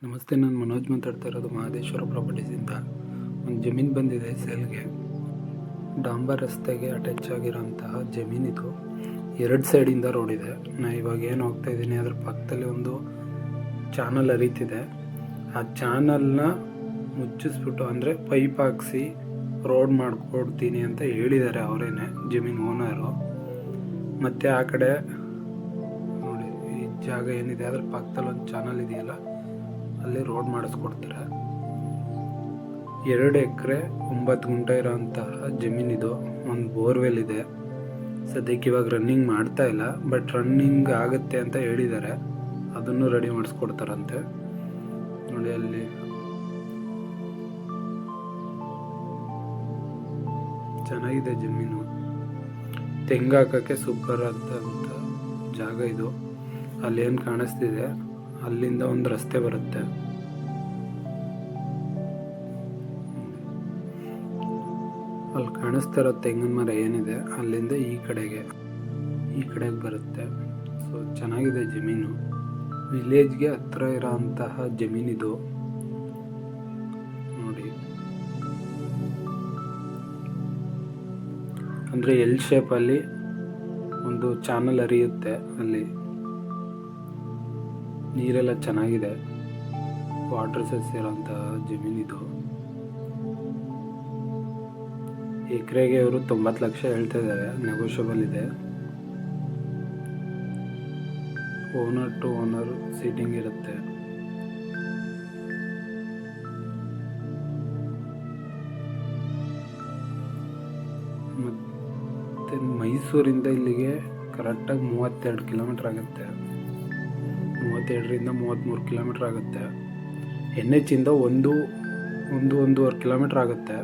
ನಮಸ್ತೆ, ನಾನು ಮನೋಜ್ ಮಾತಾಡ್ತಾ ಇರೋದು ಮಹದೇಶ್ವರ ಪ್ರಾಪರ್ಟೀಸಿಂದ. ಒಂದು ಜಮೀನು ಬಂದಿದೆ ಸೇಲ್ಗೆ. ಡಾಂಬರ್ ರಸ್ತೆಗೆ ಅಟ್ಯಾಚ್ ಆಗಿರೋಂತಹ ಜಮೀನಿದು. ಎರಡು ಸೈಡಿಂದ ರೋಡ್ ಇದೆ. ನಾನು ಇವಾಗ ಏನು ಹೋಗ್ತಾ ಇದ್ದೀನಿ ಅದ್ರ ಪಕ್ಕದಲ್ಲಿ ಒಂದು ಚಾನಲ್ ಹರಿತಿದೆ. ಆ ಚಾನಲ್ನ ಮುಚ್ಚಿಸ್ಬಿಟ್ಟು ಅಂದರೆ ಪೈಪ್ ಹಾಕ್ಸಿ ರೋಡ್ ಮಾಡಿಕೊಡ್ತೀನಿ ಅಂತ ಹೇಳಿದ್ದಾರೆ ಅವರೇನೆ, ಜಮೀನು ಓನರು. ಮತ್ತು ಆ ಕಡೆ ನೋಡಿ, ಈ ಜಾಗ ಏನಿದೆ ಅದ್ರ ಪಕ್ಕದಲ್ಲಿ ಒಂದು ಚಾನಲ್ ಇದೆಯಲ್ಲ, ಅಲ್ಲಿ ರೋಡ್ ಮಾಡಿಸ್ಕೊಡ್ತಾರೆ. 2 ಎಕರೆ 9 ಗುಂಟೆ ಇರೋಂತಹ ಜಮೀನಿದು. ಒಂದು ಬೋರ್ವೆಲ್ ಇದೆ. ಸದ್ಯಕ್ಕೆ ಇವಾಗ ರನ್ನಿಂಗ್ ಮಾಡ್ತಾ ಇಲ್ಲ, ಬಟ್ ರನ್ನಿಂಗ್ ಆಗುತ್ತೆ ಅಂತ ಹೇಳಿದ್ದಾರೆ. ಅದನ್ನು ರೆಡಿ ಮಾಡಿಸ್ಕೊಡ್ತಾರಂತೆ. ನೋಡಿ, ಅಲ್ಲಿ ಚೆನ್ನಾಗಿದೆ ಜಮೀನು. ತೆಂಗು ಹಾಕೋಕ್ಕೆ ಸೂಪರ್ ಆದಂಥ ಜಾಗ ಇದು. ಅಲ್ಲಿ ಏನು ಕಾಣಿಸ್ತಿದೆ ಅಲ್ಲಿಂದ ಒಂದು ರಸ್ತೆ ಬರುತ್ತೆ. ಅಲ್ಲಿ ಕಾಣಿಸ್ತಾ ಇರೋ ತೆಂಗಿನ ಮರ ಏನಿದೆ ಅಲ್ಲಿಂದ ಈ ಕಡೆಗೆ ಬರುತ್ತೆ. ಸೊ ಚೆನ್ನಾಗಿದೆ ಜಮೀನು. ವಿಲೇಜ್ಗೆ ಹತ್ರ ಇರೋಂತಹ ಜಮೀನಿದು. ನೋಡಿ, ಅಂದರೆ ಎಲ್ ಶೇಪಲ್ಲಿ ಒಂದು ಚಾನಲ್ ಹರಿಯುತ್ತೆ. ಅಲ್ಲಿ ನೀರೆಲ್ಲ ಚೆನ್ನಾಗಿದೆ. ವಾಟರ್ ಸೋರ್ಸ್ ಇರೋಂತಹ ಜಮೀನಿದು. ಎಕರೆಗೆ ಇವರು 90 ಲಕ್ಷ ಹೇಳ್ತಾ ಇದ್ದಾರೆ. ನೆಗೋಷಿಯಬಲ್ ಇದೆ. ಓನರ್ ಟು ಓನರ್ ಸೀಟಿಂಗ್ ಇರುತ್ತೆ. ಮತ್ತು ಮೈಸೂರಿಂದ ಇಲ್ಲಿಗೆ ಕರೆಕ್ಟಾಗಿ 32 ಕಿಲೋಮೀಟ್ರ್ ಆಗುತ್ತೆ. 32ರಿಂದ 33 ಕಿಲೋಮೀಟ್ರ್ ಆಗುತ್ತೆ. NH ಇಂದ 1-1.5 ಕಿಲೋಮೀಟ್ರ್ ಆಗುತ್ತೆ.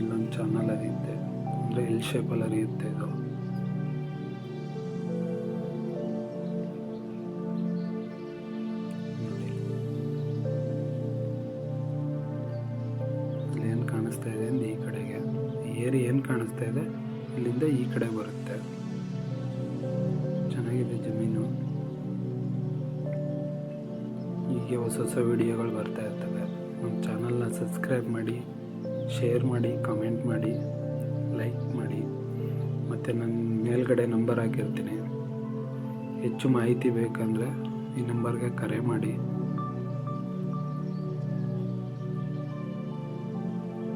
ಇಲ್ಲೊಂದು ಚಾನಲ್ ಹರಿಯುತ್ತೆ, ಅಂದರೆ ಎಲ್ ಶೇಪಲ್ಲಿ ಹರಿಯುತ್ತೆ ಇದು. ಏನು ಕಾಣಿಸ್ತಾ ಇದೆ ಅಂದ್ರೆ ಈ ಕಡೆಗೆ ಏರಿ ಏನು ಕಾಣಿಸ್ತಾ ಇದೆ ಇಲ್ಲಿಂದ ಈ ಕಡೆ ಬರುತ್ತೆ. ಚೆನ್ನಾಗಿದೆ ಜಮೀನು. ಹೀಗೆ ಹೊಸ ವಿಡಿಯೋಗಳು ಬರ್ತಾ ಇರ್ತವೆ. ನಮ್ಮ ಚಾನಲ್ನ ಸಬ್ಸ್ಕ್ರೈಬ್ ಮಾಡಿ, ಶೇರ್ ಮಾಡಿ, ಕಮೆಂಟ್ ಮಾಡಿ, ಲೈಕ್ ಮಾಡಿ. ಮತ್ತು ನನ್ನ ಮೇಲ್ಗಡೆ ನಂಬರ್ ಹಾಕಿರ್ತೀನಿ. ಹೆಚ್ಚು ಮಾಹಿತಿ ಬೇಕಂದರೆ ಈ ನಂಬರ್ಗೆ ಕರೆ ಮಾಡಿ.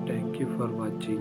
Thank you for watching.